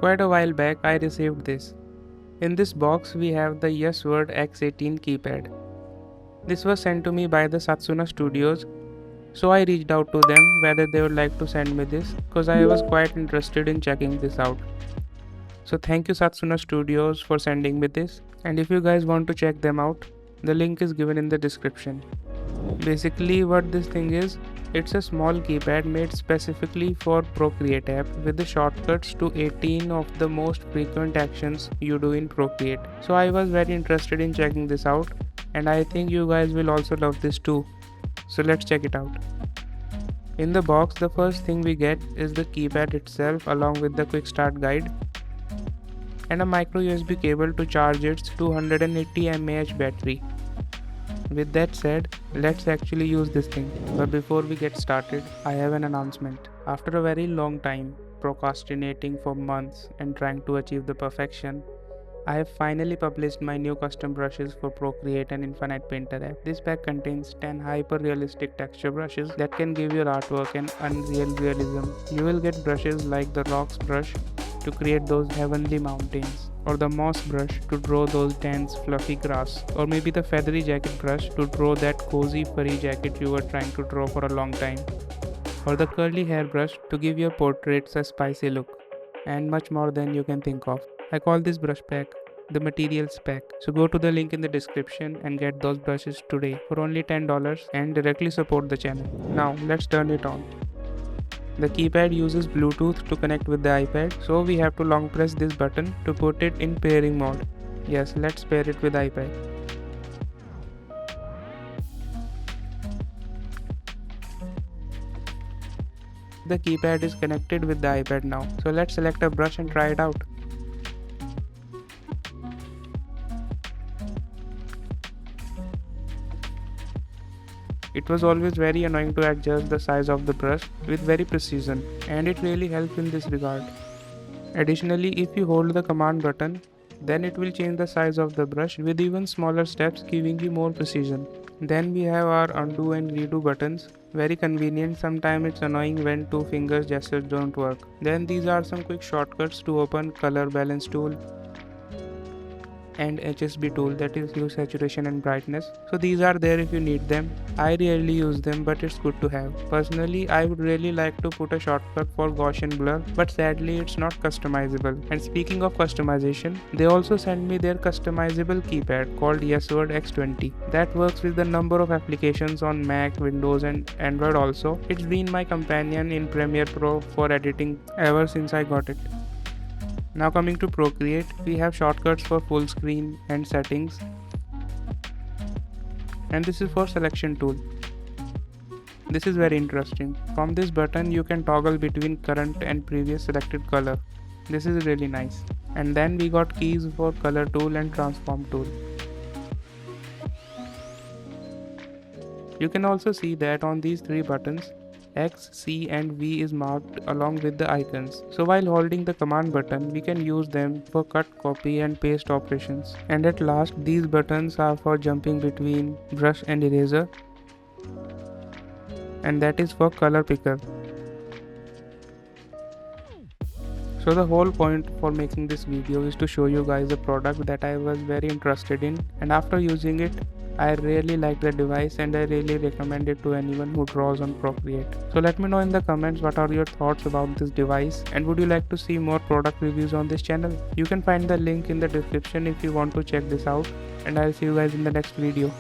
Quite a while back I received this. In this box we have the Yesword X-18 keypad. This was sent to me by the Satsuna Studios, so I reached out to them whether they would like to send me this because I was quite interested in checking this out. So thank you Satsuna Studios for sending me this, and if you guys want to check them out, the link is given in the description. Basically what this thing is, it's a small keypad made specifically for Procreate app with the shortcuts to 18 of the most frequent actions you do in Procreate. So I was very interested in checking this out, and I think you guys will also love this too. So let's check it out. In the box, the first thing we get is the keypad itself along with the quick start guide and a micro USB cable to charge its 280 mAh battery. With that said, let's actually use this thing. But before we get started, I have an announcement. After a very long time, procrastinating for months and trying to achieve the perfection, I have finally published my new custom brushes for Procreate and Infinite Painter app. This pack contains 10 hyper-realistic texture brushes that can give your artwork an unreal realism. You will get brushes like the Rocks brush to create those heavenly mountains, or the Moss brush to draw those dense fluffy grass, or maybe the Feathery Jacket brush to draw that cozy furry jacket you were trying to draw for a long time, or the Curly Hair brush to give your portraits a spicy look, and much more than you can think of. I call this brush pack the materials pack. So go to the link in the description and get those brushes today for only $10 and directly support the channel. Now let's turn it on. The keypad uses Bluetooth to connect with the iPad, so we have to long press this button to put it in pairing mode. Yes, let's pair it with iPad. The keypad is connected with the iPad now, so let's select a brush and try it out. It was always very annoying to adjust the size of the brush with very precision, and it really helps in this regard. Additionally, if you hold the command button, then it will change the size of the brush with even smaller steps, giving you more precision. Then we have our undo and redo buttons. Very convenient. Sometimes it's annoying when two fingers gestures don't work. Then these are some quick shortcuts to open color balance tool and HSB tool, that is hue, saturation and brightness. So these are there if you need them. I rarely use them, but it's good to have. Personally, I would really like to put a shortcut for Gaussian blur, but sadly it's not customizable. And speaking of customization, they also sent me their customizable keypad called Yesword X-20 that works with a number of applications on Mac, Windows and Android also. It's been my companion in Premiere Pro for editing ever since I got it. Now coming to Procreate, we have shortcuts for full screen and settings, and this is for selection tool. This is very interesting. From this button you can toggle between current and previous selected color. This is really nice. And then we got keys for color tool and transform tool. You can also see that on these three buttons, X, C and V is marked along with the icons. So while holding the command button, we can use them for cut, copy and paste operations. And at last, these buttons are for jumping between brush and eraser, and that is for color picker. So the whole point for making this video is to show you guys a product that I was very interested in, and after using it, I really like the device and I really recommend it to anyone who draws on Procreate. So let me know in the comments what are your thoughts about this device, and would you like to see more product reviews on this channel? You can find the link in the description if you want to check this out, and I'll see you guys in the next video.